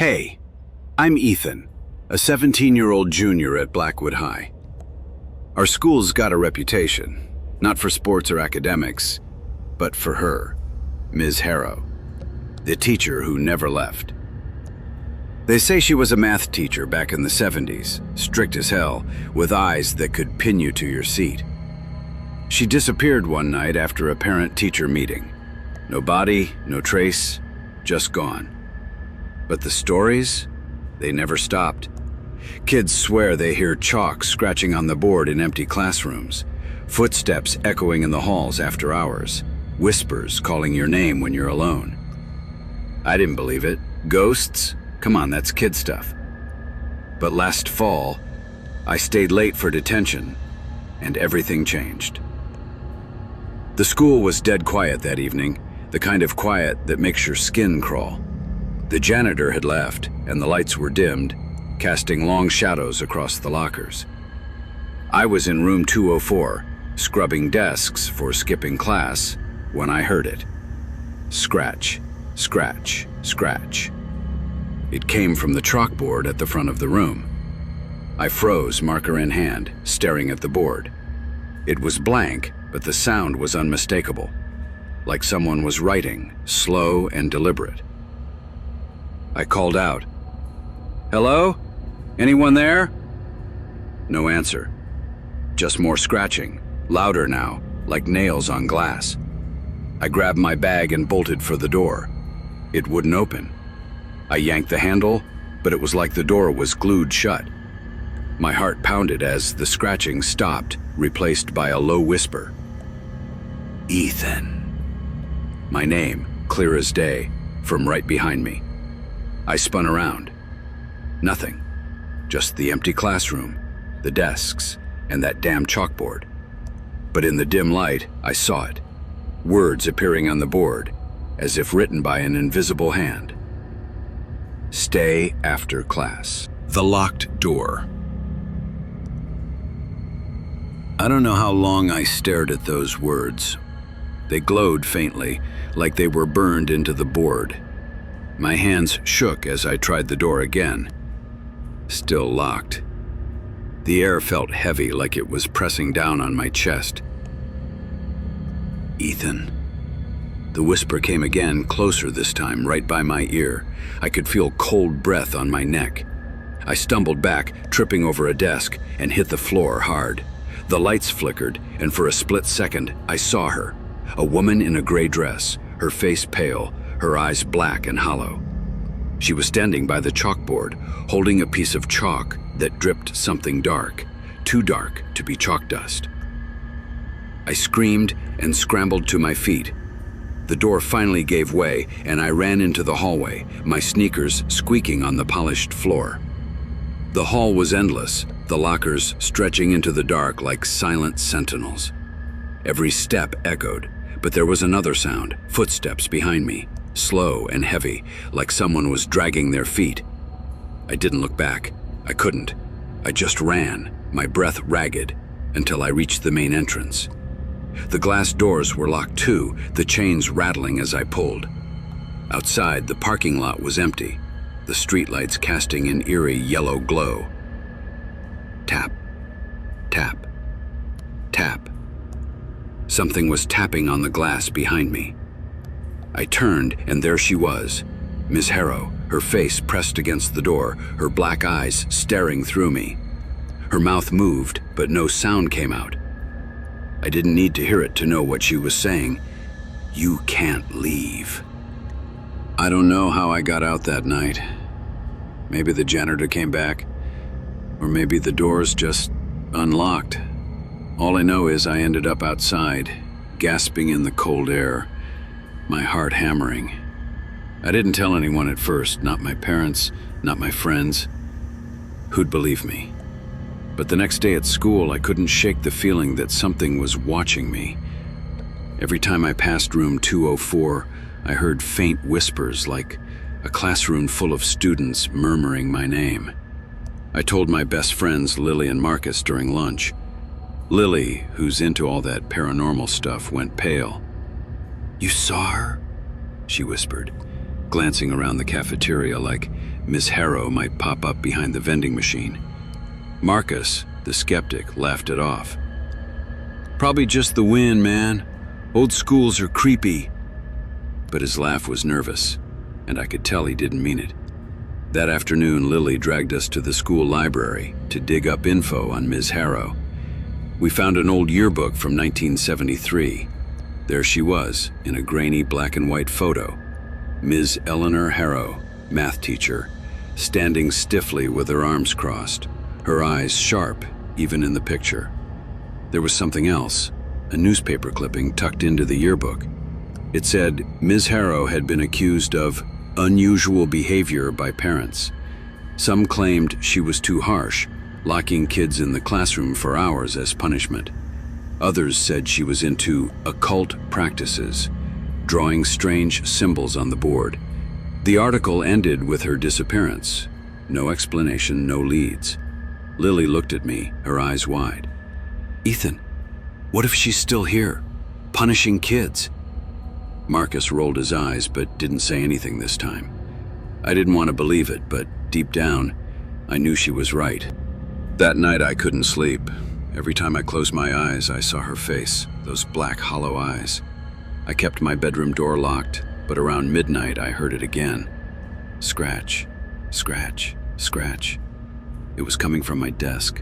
Hey, I'm Ethan, a 17-year-old junior at Blackwood High. Our school's got a reputation, not for sports or academics, but for her, Ms. Harrow, the teacher who never left. They say she was a math teacher back in the 70s, strict as hell, with eyes that could pin you to your seat. She disappeared one night after a parent-teacher meeting. No body, no trace, just gone. But the stories, they never stopped. Kids swear they hear chalk scratching on the board in empty classrooms, footsteps echoing in the halls after hours, whispers calling your name when you're alone. I didn't believe it. Ghosts? Come on, that's kid stuff. But last fall, I stayed late for detention, and everything changed. The school was dead quiet that evening, the kind of quiet that makes your skin crawl. The janitor had left, and the lights were dimmed, casting long shadows across the lockers. I was in room 204, scrubbing desks for skipping class, when I heard it. Scratch, scratch, scratch. It came from the chalkboard at the front of the room. I froze, marker in hand, staring at the board. It was blank, but the sound was unmistakable, like someone was writing, slow and deliberate. I called out, "Hello? Anyone there?" No answer. Just more scratching, louder now, like nails on glass. I grabbed my bag and bolted for the door. It wouldn't open. I yanked the handle, but it was like the door was glued shut. My heart pounded as the scratching stopped, replaced by a low whisper. "Ethan." My name, clear as day, from right behind me. I spun around. Nothing. Just the empty classroom, the desks, and that damn chalkboard. But in the dim light, I saw it. Words appearing on the board, as if written by an invisible hand. Stay after class. The locked door. I don't know how long I stared at those words. They glowed faintly, like they were burned into the board. My hands shook as I tried the door again. Still locked. The air felt heavy, like it was pressing down on my chest. "Ethan." The whisper came again, closer this time, right by my ear. I could feel cold breath on my neck. I stumbled back, tripping over a desk, and hit the floor hard. The lights flickered, and for a split second, I saw her. A woman in a gray dress, her face pale, her eyes black and hollow. She was standing by the chalkboard, holding a piece of chalk that dripped something dark, too dark to be chalk dust. I screamed and scrambled to my feet. The door finally gave way, and I ran into the hallway, my sneakers squeaking on the polished floor. The hall was endless, the lockers stretching into the dark like silent sentinels. Every step echoed, but there was another sound, footsteps behind me, slow and heavy, like someone was dragging their feet. I didn't look back. I couldn't. I just ran, my breath ragged, until I reached the main entrance. The glass doors were locked too, the chains rattling as I pulled. Outside, the parking lot was empty, the streetlights casting an eerie yellow glow. Tap, tap, tap. Something was tapping on the glass behind me. I turned, and there she was, Miss Harrow, her face pressed against the door, her black eyes staring through me. Her mouth moved, but no sound came out. I didn't need to hear it to know what she was saying. "You can't leave." I don't know how I got out that night. Maybe the janitor came back, or maybe the doors just unlocked. All I know is I ended up outside, gasping in the cold air, my heart hammering. I didn't tell anyone at first, not my parents, not my friends. Who'd believe me? But the next day at school, I couldn't shake the feeling that something was watching me. Every time I passed room 204, I heard faint whispers, like a classroom full of students murmuring my name. I told my best friends, Lily and Marcus, during lunch. Lily, who's into all that paranormal stuff, went pale. "You saw her?" she whispered, glancing around the cafeteria like Miss Harrow might pop up behind the vending machine. Marcus, the skeptic, laughed it off. "Probably just the wind, man. Old schools are creepy." But his laugh was nervous, and I could tell he didn't mean it. That afternoon, Lily dragged us to the school library to dig up info on Ms. Harrow. We found an old yearbook from 1973. There she was, in a grainy black and white photo. Ms. Eleanor Harrow, math teacher, standing stiffly with her arms crossed, her eyes sharp even in the picture. There was something else, a newspaper clipping tucked into the yearbook. It said Ms. Harrow had been accused of unusual behavior by parents. Some claimed she was too harsh, locking kids in the classroom for hours as punishment. Others said she was into occult practices, drawing strange symbols on the board. The article ended with her disappearance. No explanation, no leads. Lily looked at me, her eyes wide. "Ethan, what if she's still here, punishing kids?" Marcus rolled his eyes but didn't say anything this time. I didn't want to believe it, but deep down, I knew she was right. That night I couldn't sleep. Every time I closed my eyes, I saw her face, those black, hollow eyes. I kept my bedroom door locked, but around midnight I heard it again. Scratch, scratch, scratch. It was coming from my desk.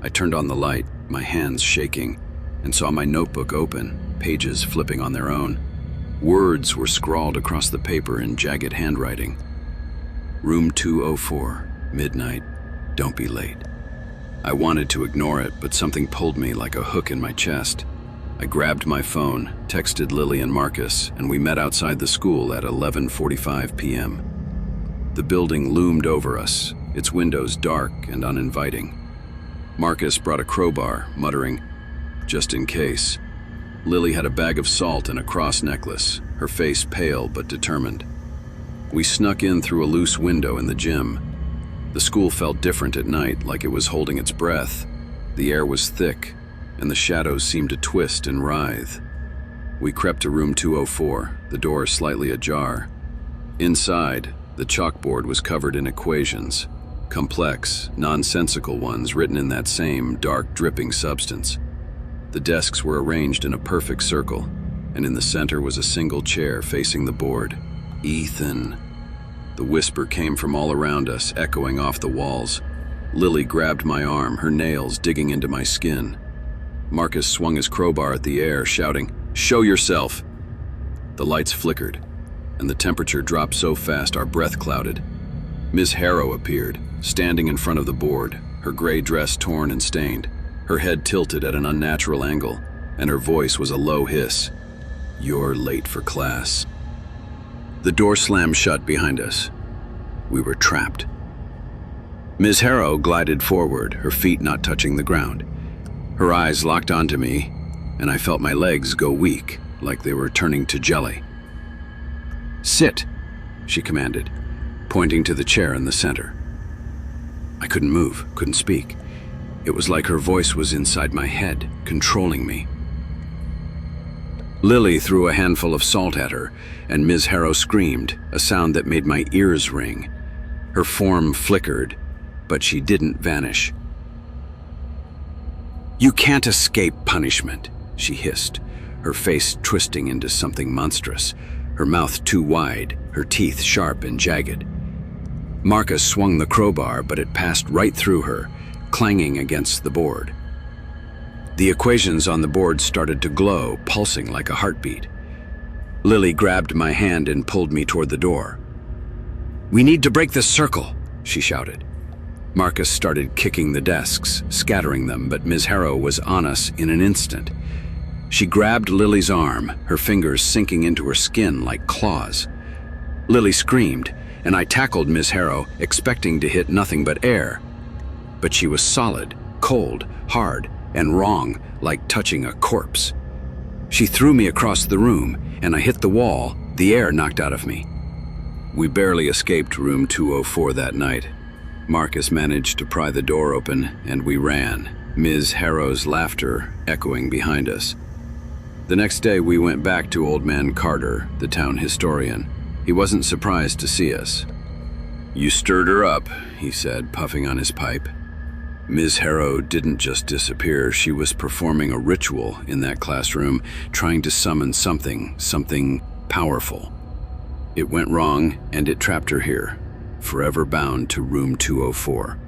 I turned on the light, my hands shaking, and saw my notebook open, pages flipping on their own. Words were scrawled across the paper in jagged handwriting. Room 204, midnight, don't be late. I wanted to ignore it, but something pulled me like a hook in my chest. I grabbed my phone, texted Lily and Marcus, and we met outside the school at 11:45 p.m. The building loomed over us, its windows dark and uninviting. Marcus brought a crowbar, muttering, "Just in case." Lily had a bag of salt and a cross necklace, her face pale but determined. We snuck in through a loose window in the gym. The school felt different at night, like it was holding its breath. The air was thick, and the shadows seemed to twist and writhe. We crept to room 204, the door slightly ajar. Inside, the chalkboard was covered in equations, complex, nonsensical ones written in that same dark, dripping substance. The desks were arranged in a perfect circle, and in the center was a single chair facing the board. "Ethan." The whisper came from all around us, echoing off the walls. Lily grabbed my arm, her nails digging into my skin. Marcus swung his crowbar at the air, shouting, "Show yourself!" The lights flickered, and the temperature dropped so fast our breath clouded. Miss Harrow appeared, standing in front of the board, her gray dress torn and stained, her head tilted at an unnatural angle, and her voice was a low hiss. "You're late for class." The door slammed shut behind us. We were trapped. Ms. Harrow glided forward, her feet not touching the ground. Her eyes locked onto me, and I felt my legs go weak, like they were turning to jelly. "Sit," she commanded, pointing to the chair in the center. I couldn't move, couldn't speak. It was like her voice was inside my head, controlling me. Lily threw a handful of salt at her, and Ms. Harrow screamed, a sound that made my ears ring. Her form flickered, but she didn't vanish. "You can't escape punishment," she hissed, her face twisting into something monstrous, her mouth too wide, her teeth sharp and jagged. Marcus swung the crowbar, but it passed right through her, clanging against the board. The equations on the board started to glow, pulsing like a heartbeat. Lily grabbed my hand and pulled me toward the door. "We need to break this circle," she shouted. Marcus started kicking the desks, scattering them, but Ms. Harrow was on us in an instant. She grabbed Lily's arm, her fingers sinking into her skin like claws. Lily screamed, and I tackled Ms. Harrow, expecting to hit nothing but air. But she was solid, cold, hard, and wrong, like touching a corpse. She threw me across the room, and I hit the wall, the air knocked out of me. We barely escaped room 204 that night. Marcus managed to pry the door open, and we ran, Ms. Harrow's laughter echoing behind us. The next day we went back to Old Man Carter, the town historian. He wasn't surprised to see us. "You stirred her up," he said, puffing on his pipe. Ms. Harrow didn't just disappear, she was performing a ritual in that classroom, trying to summon something powerful. It went wrong, and it trapped her here, forever bound to room 204.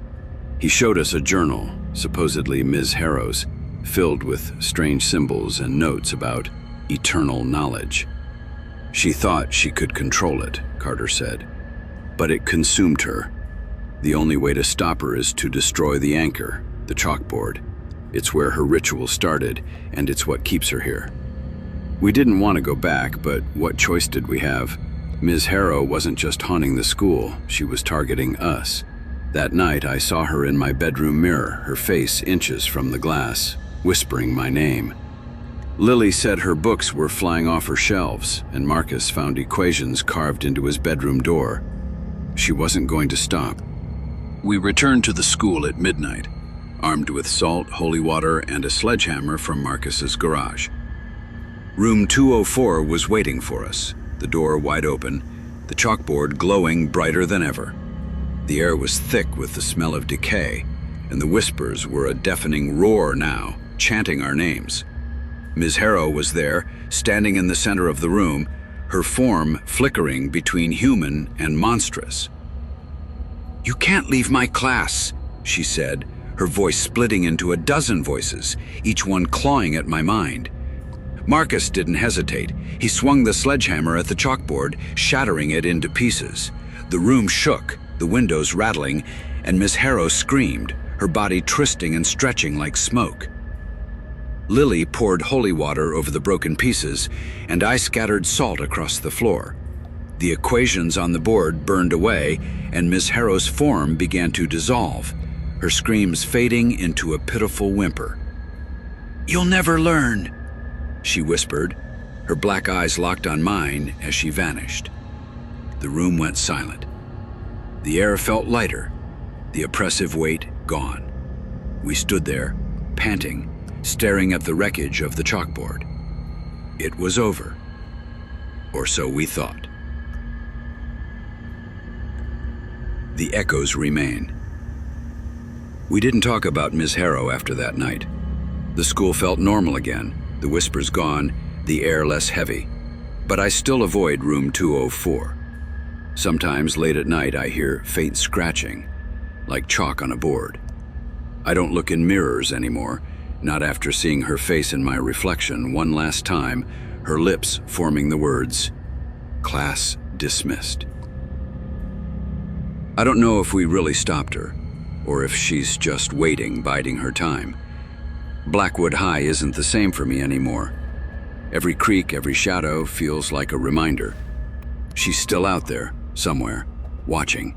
He showed us a journal, supposedly Ms. Harrow's, filled with strange symbols and notes about eternal knowledge. She thought she could control it, Carter said, but it consumed her. The only way to stop her is to destroy the anchor, the chalkboard. It's where her ritual started, and it's what keeps her here. We didn't want to go back, but what choice did we have? Ms. Harrow wasn't just haunting the school, she was targeting us. That night, I saw her in my bedroom mirror, her face inches from the glass, whispering my name. Lily said her books were flying off her shelves, and Marcus found equations carved into his bedroom door. She wasn't going to stop. We returned to the school at midnight, armed with salt, holy water, and a sledgehammer from Marcus's garage. Room 204 was waiting for us, the door wide open, the chalkboard glowing brighter than ever. The air was thick with the smell of decay, and the whispers were a deafening roar now, chanting our names. Ms. Harrow was there, standing in the center of the room, her form flickering between human and monstrous. "You can't leave my class," she said, her voice splitting into a dozen voices, each one clawing at my mind. Marcus didn't hesitate. He swung the sledgehammer at the chalkboard, shattering it into pieces. The room shook, the windows rattling, and Miss Harrow screamed, her body twisting and stretching like smoke. Lily poured holy water over the broken pieces, and I scattered salt across the floor. The equations on the board burned away, and Miss Harrow's form began to dissolve, her screams fading into a pitiful whimper. "You'll never learn," she whispered, her black eyes locked on mine as she vanished. The room went silent. The air felt lighter, the oppressive weight gone. We stood there, panting, staring at the wreckage of the chalkboard. It was over, or so we thought. The echoes remain. We didn't talk about Ms. Harrow after that night. The school felt normal again, the whispers gone, the air less heavy. But I still avoid room 204. Sometimes late at night I hear faint scratching, like chalk on a board. I don't look in mirrors anymore, not after seeing her face in my reflection one last time, her lips forming the words, "Class dismissed." I don't know if we really stopped her, or if she's just waiting, biding her time. Blackwood High isn't the same for me anymore. Every creak, every shadow feels like a reminder. She's still out there, somewhere, watching,